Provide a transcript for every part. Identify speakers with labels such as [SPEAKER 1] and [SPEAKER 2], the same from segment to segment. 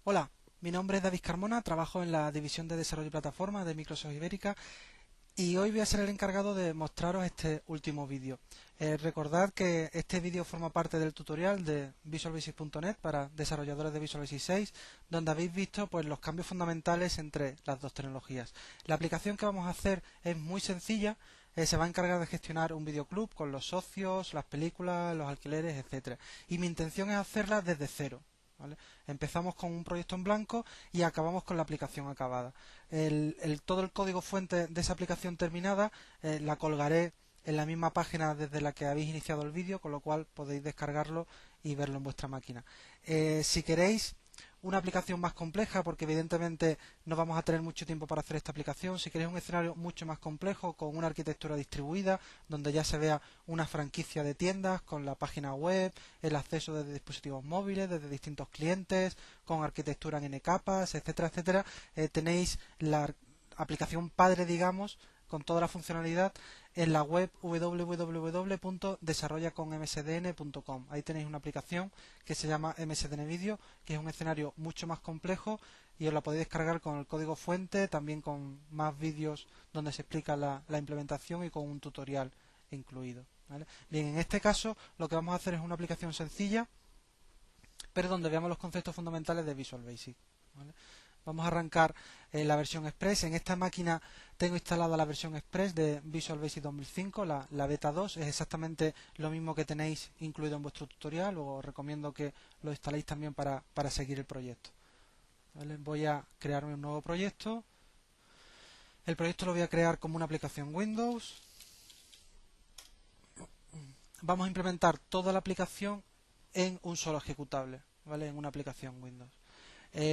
[SPEAKER 1] Hola, mi nombre es David Carmona, trabajo en la división de desarrollo y plataforma de Microsoft Ibérica y hoy voy a ser el encargado de mostraros este último vídeo. Recordad que este vídeo forma parte del tutorial de visualbasic.net para desarrolladores de Visual Basic 6, donde habéis visto pues, los cambios fundamentales entre las dos tecnologías. La aplicación que vamos a hacer es muy sencilla. Se va a encargar de gestionar un videoclub con los socios, las películas, los alquileres, etcétera. Y mi intención es hacerla desde cero. ¿Vale? Empezamos con un proyecto en blanco y acabamos con la aplicación acabada. Todo el código fuente de esa aplicación terminada la colgaré en la misma página desde la que habéis iniciado el vídeo, con lo cual podéis descargarlo y verlo en vuestra máquina. Si queréis una aplicación más compleja, porque evidentemente no vamos a tener mucho tiempo para hacer esta aplicación. Si queréis un escenario mucho más complejo, con una arquitectura distribuida, donde ya se vea una franquicia de tiendas, con la página web, el acceso desde dispositivos móviles, desde distintos clientes, con arquitectura en N capas, etcétera, etcétera, tenéis la aplicación padre, digamos, con toda la funcionalidad en la web www.desarrollaconmsdn.com. Ahí tenéis una aplicación que se llama MSDN Video, que es un escenario mucho más complejo y os la podéis descargar con el código fuente, también con más vídeos donde se explica la implementación y con un tutorial incluido. ¿Vale? Bien, en este caso lo que vamos a hacer es una aplicación sencilla, pero donde veamos los conceptos fundamentales de Visual Basic. ¿Vale? Vamos a arrancar la versión Express. En esta máquina tengo instalada la versión Express de Visual Basic 2005, la beta 2. Es exactamente lo mismo que tenéis incluido en vuestro tutorial. Luego os recomiendo que lo instaléis también para seguir el proyecto. ¿Vale? Voy a crearme un nuevo proyecto. El proyecto lo voy a crear como una aplicación Windows. Vamos a implementar toda la aplicación en un solo ejecutable, ¿vale? En una aplicación Windows.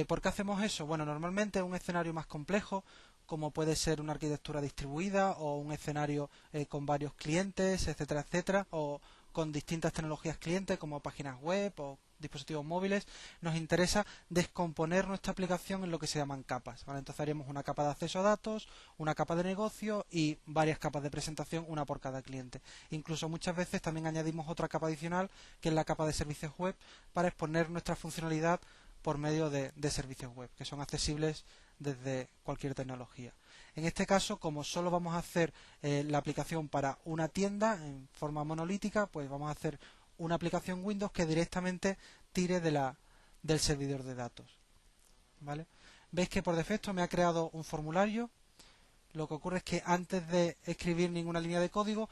[SPEAKER 1] ¿Por qué hacemos eso? Bueno, normalmente un escenario más complejo, como puede ser una arquitectura distribuida o un escenario con varios clientes, etcétera, etcétera, o con distintas tecnologías clientes como páginas web o dispositivos móviles, nos interesa descomponer nuestra aplicación en lo que se llaman capas. ¿Vale? Entonces haríamos una capa de acceso a datos, una capa de negocio y varias capas de presentación, una por cada cliente. Incluso muchas veces también añadimos otra capa adicional, que es la capa de servicios web, para exponer nuestra funcionalidad por medio de servicios web, que son accesibles desde cualquier tecnología. En este caso, como solo vamos a hacer la aplicación para una tienda en forma monolítica, pues vamos a hacer una aplicación Windows que directamente tire del servidor de datos. ¿Vale? Veis que por defecto me ha creado un formulario. Lo que ocurre es que antes de escribir ninguna línea de código,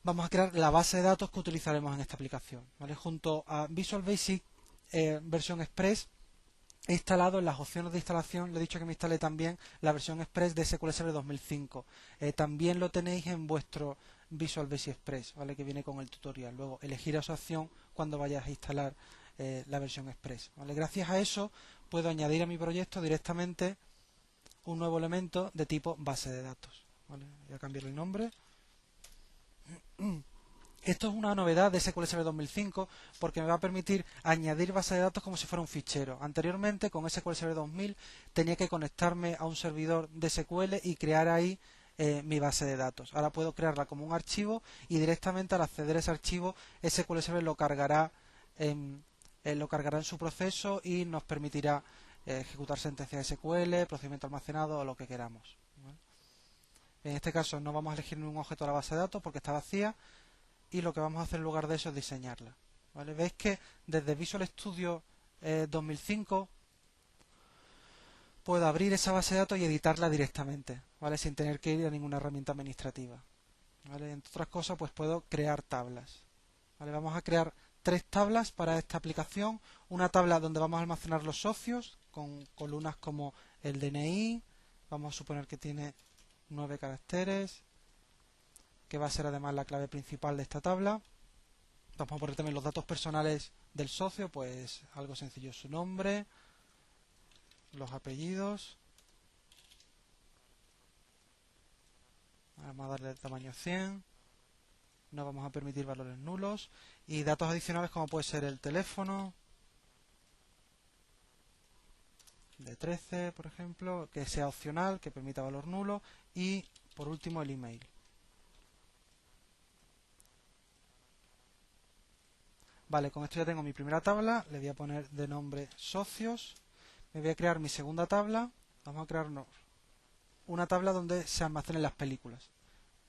[SPEAKER 1] vamos a crear la base de datos que utilizaremos en esta aplicación. ¿Vale? Junto a Visual Basic versión Express, he instalado en las opciones de instalación, le he dicho que me instale también la versión Express de SQL Server 2005. También lo tenéis en vuestro Visual Basic Express, ¿vale? Que viene con el tutorial. Luego elegir esa opción cuando vayas a instalar la versión Express. ¿Vale? Gracias a eso puedo añadir a mi proyecto directamente un nuevo elemento de tipo base de datos. ¿Vale? Voy a cambiar el nombre. Esto es una novedad de SQL Server 2005 porque me va a permitir añadir base de datos como si fuera un fichero. Anteriormente, con SQL Server 2000, tenía que conectarme a un servidor de SQL y crear ahí mi base de datos. Ahora puedo crearla como un archivo y directamente al acceder a ese archivo, SQL Server lo cargará en su proceso y nos permitirá ejecutar sentencias SQL, procedimiento almacenado o lo que queramos. ¿Vale? En este caso no vamos a elegir ningún objeto a la base de datos porque está vacía, y lo que vamos a hacer en lugar de eso es diseñarla. ¿Vale? Veis que desde Visual Studio 2005 puedo abrir esa base de datos y editarla directamente, ¿vale? Sin tener que ir a ninguna herramienta administrativa. ¿Vale? Entre otras cosas, pues puedo crear tablas. ¿Vale? Vamos a crear 3 tablas para esta aplicación. Una tabla donde vamos a almacenar los socios, con columnas como el DNI, vamos a suponer que tiene 9 caracteres, que va a ser además la clave principal de esta tabla. Vamos a poner también los datos personales del socio, pues algo sencillo, su nombre, los apellidos. Vamos a darle el tamaño 100. No vamos a permitir valores nulos. Y datos adicionales como puede ser el teléfono de 13, por ejemplo, que sea opcional, que permita valor nulo. Y por último el email. Vale, con esto ya tengo mi primera tabla. Le voy a poner de nombre socios. me voy a crear mi segunda tabla. Vamos a crearnos una tabla donde se almacenen las películas.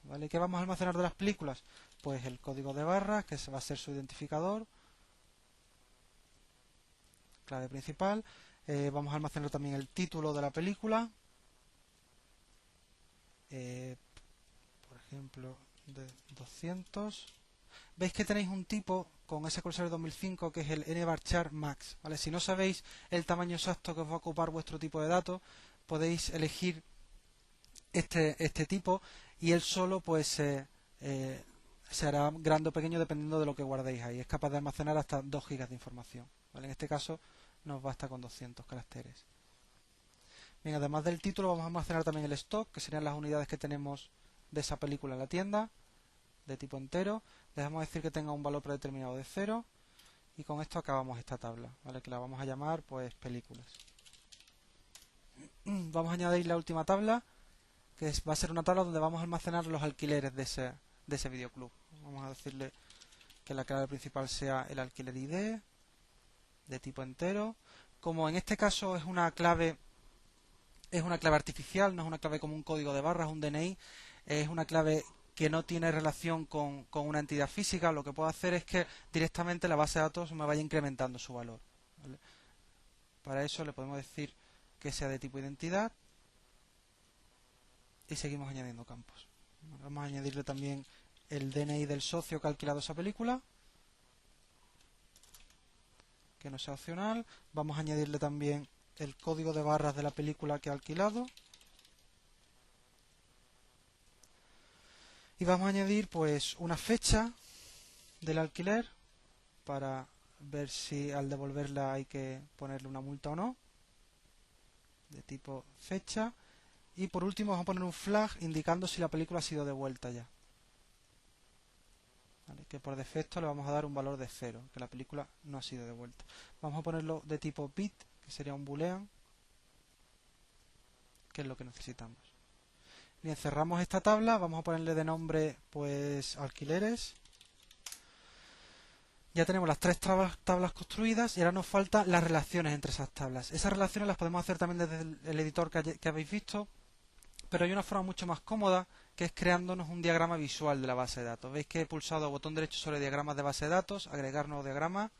[SPEAKER 1] ¿Vale? ¿Qué vamos a almacenar de las películas? Pues el código de barras, que va a ser su identificador, clave principal. Vamos a almacenar también el título de la película, por ejemplo, de 200. Veis que tenéis un tipo con SQL Server 2005 que es el nvarchar max. ¿Vale? Si no sabéis el tamaño exacto que os va a ocupar vuestro tipo de datos, podéis elegir este tipo y él solo pues se hará grande o pequeño dependiendo de lo que guardéis ahí. Es capaz de almacenar hasta 2 GB de información. ¿Vale? En este caso nos basta con 200 caracteres. Bien, además del título vamos a almacenar también el stock, que serían las unidades que tenemos de esa película en la tienda, de tipo entero. Dejamos decir que tenga un valor predeterminado de 0 y con esto acabamos esta tabla, ¿vale? Que la vamos a llamar pues películas. Vamos a añadir la última tabla, que va a ser una tabla donde vamos a almacenar los alquileres de ese videoclub. Vamos a decirle que la clave principal sea el alquiler ID de tipo entero. Como en este caso es una clave artificial, no es una clave como un código de barras, un DNI, es una clave que no tiene relación con una entidad física. Lo que puedo hacer es que directamente la base de datos me vaya incrementando su valor, ¿vale? Para eso le podemos decir que sea de tipo identidad y seguimos añadiendo campos. Vamos a añadirle también el DNI del socio que ha alquilado esa película, que no sea opcional. Vamos a añadirle también el código de barras de la película que ha alquilado. Y vamos a añadir pues una fecha del alquiler para ver si al devolverla hay que ponerle una multa o no, de tipo fecha. Y por último vamos a poner un flag indicando si la película ha sido devuelta ya. ¿Vale? Que por defecto le vamos a dar un valor de 0, que la película no ha sido devuelta. Vamos a ponerlo de tipo bit, que sería un boolean, que es lo que necesitamos. Bien, cerramos esta tabla, vamos a ponerle de nombre pues alquileres. Ya tenemos las 3 tablas construidas y ahora nos faltan las relaciones entre esas tablas. Esas relaciones las podemos hacer también desde el editor que habéis visto, pero hay una forma mucho más cómoda, que es creándonos un diagrama visual de la base de datos. Veis que he pulsado botón derecho sobre diagramas de base de datos, agregar nuevo diagrama.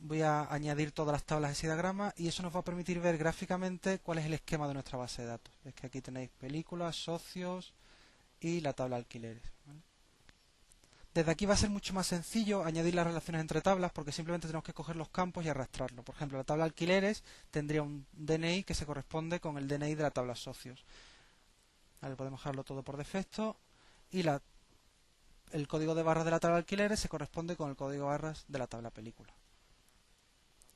[SPEAKER 1] Voy a añadir todas las tablas de ese diagrama y eso nos va a permitir ver gráficamente cuál es el esquema de nuestra base de datos. Veis que aquí tenéis películas, socios y la tabla alquileres, ¿vale? Desde aquí va a ser mucho más sencillo añadir las relaciones entre tablas porque simplemente tenemos que coger los campos y arrastrarlo. Por ejemplo, la tabla alquileres tendría un DNI que se corresponde con el DNI de la tabla socios. Vale, podemos dejarlo todo por defecto y el código de barras de la tabla alquileres se corresponde con el código de barras de la tabla película.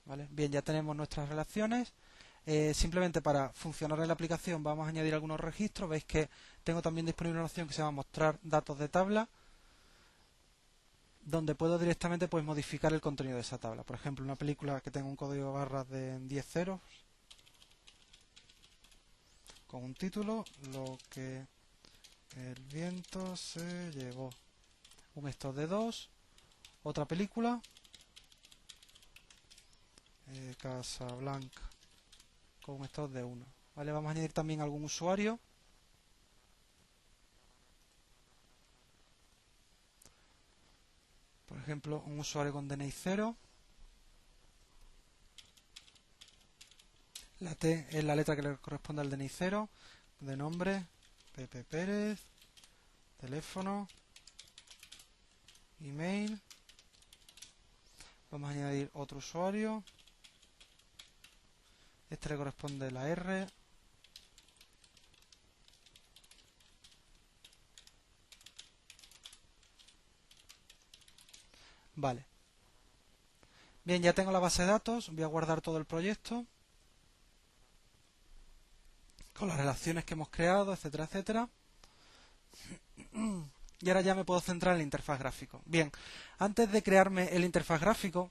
[SPEAKER 1] ¿Vale? Bien, ya tenemos nuestras relaciones. Simplemente para funcionar en la aplicación vamos a añadir algunos registros. Veis que tengo también disponible una opción que se llama mostrar datos de tabla, donde puedo directamente pues modificar el contenido de esa tabla. Por ejemplo, una película que tenga un código de barras de 10 ceros con un título, lo que el viento se llevó, un stock de 2, otra película, Casablanca, con un stock de 1. ¿Vale? Vamos a añadir también algún usuario. Por ejemplo, un usuario con DNI 0. La T es la letra que le corresponde al DNI 0. De nombre, Pepe Pérez. Teléfono. Email. Vamos a añadir otro usuario. Este le corresponde la R. Vale. Bien, ya tengo la base de datos. Voy a guardar todo el proyecto con las relaciones que hemos creado, etcétera, etcétera. Y ahora ya me puedo centrar en la interfaz gráfico. Bien, antes de crearme el interfaz gráfico,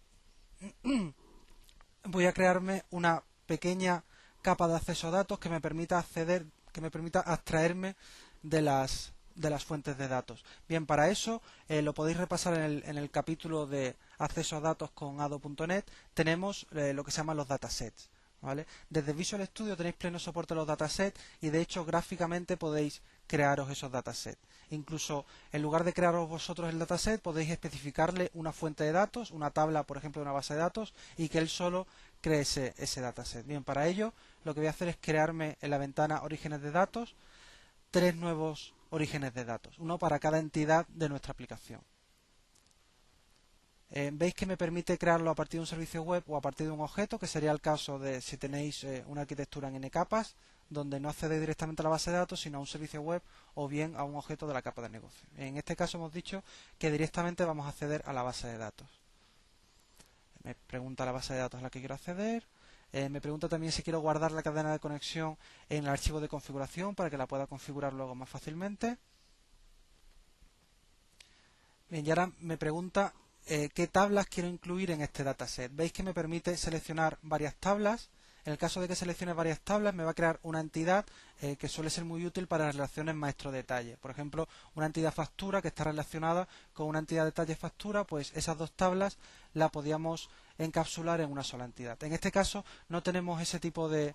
[SPEAKER 1] voy a crearme una pequeña capa de acceso a datos que me permita acceder, que me permita abstraerme de las de las fuentes de datos. Bien, para eso lo podéis repasar en el capítulo de acceso a datos con Ado.net. Tenemos lo que se llaman los datasets, ¿vale? Desde Visual Studio tenéis pleno soporte a los datasets y de hecho gráficamente podéis crearos esos datasets. Incluso en lugar de crearos vosotros el dataset podéis especificarle una fuente de datos, una tabla por ejemplo de una base de datos y que él solo cree ese dataset. Bien, para ello lo que voy a hacer es crearme en la ventana orígenes de datos 3 nuevos orígenes de datos, uno para cada entidad de nuestra aplicación. Veis que me permite crearlo a partir de un servicio web o a partir de un objeto, que sería el caso de si tenéis una arquitectura en n capas, donde no accedéis directamente a la base de datos, sino a un servicio web o bien a un objeto de la capa de negocio. En este caso hemos dicho que directamente vamos a acceder a la base de datos. Me pregunta la base de datos a la que quiero acceder. Me pregunta también si quiero guardar la cadena de conexión en el archivo de configuración para que la pueda configurar luego más fácilmente. Bien, y ahora me pregunta qué tablas quiero incluir en este dataset. Veis que me permite seleccionar varias tablas. En el caso de que seleccione varias tablas me va a crear una entidad que suele ser muy útil para las relaciones maestro-detalle. Por ejemplo, una entidad factura que está relacionada con una entidad detalle-factura, pues esas dos tablas la podíamos encapsular en una sola entidad. En este caso no tenemos ese tipo de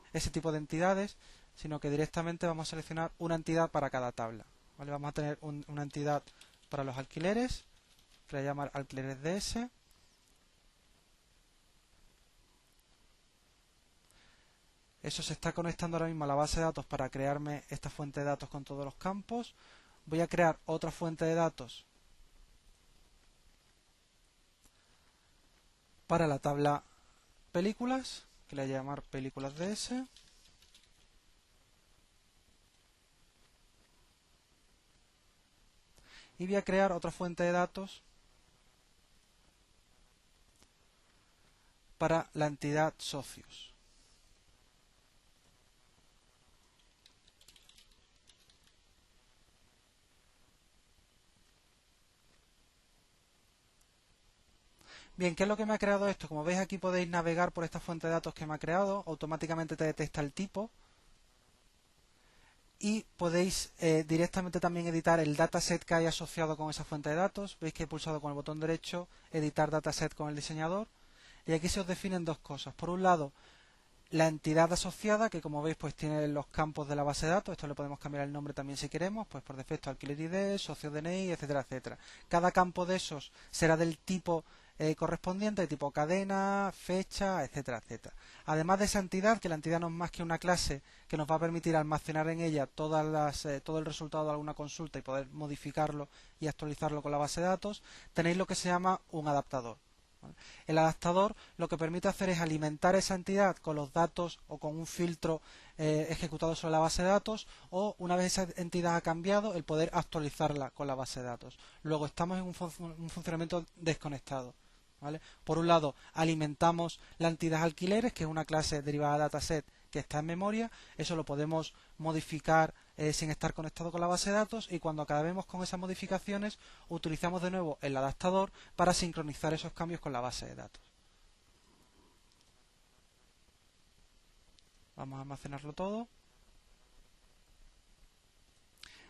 [SPEAKER 1] entidades, sino que directamente vamos a seleccionar una entidad para cada tabla. ¿Vale? Vamos a tener una entidad para los alquileres, que le voy a llamar alquileres DS. Eso se está conectando ahora mismo a la base de datos para crearme esta fuente de datos con todos los campos. Voy a crear otra fuente de datos para la tabla películas, que le voy a llamar películas DS. Y voy a crear otra fuente de datos para la entidad socios. Bien, ¿qué es lo que me ha creado esto? Como veis aquí podéis navegar por esta fuente de datos que me ha creado, automáticamente te detecta el tipo y podéis directamente también editar el dataset que hay asociado con esa fuente de datos. Veis que he pulsado con el botón derecho editar dataset con el diseñador y aquí se os definen dos cosas. Por un lado, la entidad asociada, que como veis pues tiene los campos de la base de datos. Esto le podemos cambiar el nombre también si queremos, pues por defecto alquiler ID, socio DNI, etcétera, etcétera. Cada campo de esos será del tipo correspondiente, de tipo cadena, fecha, etcétera, etcétera. Además de esa entidad, que la entidad no es más que una clase que nos va a permitir almacenar en ella todo el resultado de alguna consulta y poder modificarlo y actualizarlo con la base de datos, tenéis lo que se llama un adaptador. El adaptador lo que permite hacer es alimentar esa entidad con los datos o con un filtro ejecutado sobre la base de datos, o una vez esa entidad ha cambiado, el poder actualizarla con la base de datos. Luego estamos en un funcionamiento desconectado, ¿vale? Por un lado alimentamos la entidad alquileres, que es una clase derivada de dataset que está en memoria. Eso lo podemos modificar sin estar conectado con la base de datos, y cuando acabemos con esas modificaciones utilizamos de nuevo el adaptador para sincronizar esos cambios con la base de datos. Vamos a almacenarlo todo.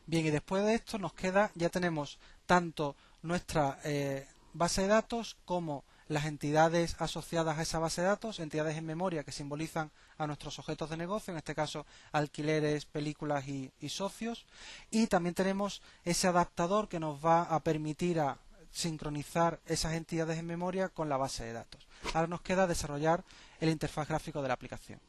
[SPEAKER 1] Bien, y después de esto nos queda, ya tenemos tanto nuestra base de datos como las entidades asociadas a esa base de datos, entidades en memoria que simbolizan a nuestros objetos de negocio, en este caso alquileres, películas y socios, y también tenemos ese adaptador que nos va a permitir a sincronizar esas entidades en memoria con la base de datos. Ahora nos queda desarrollar el interfaz gráfico de la aplicación.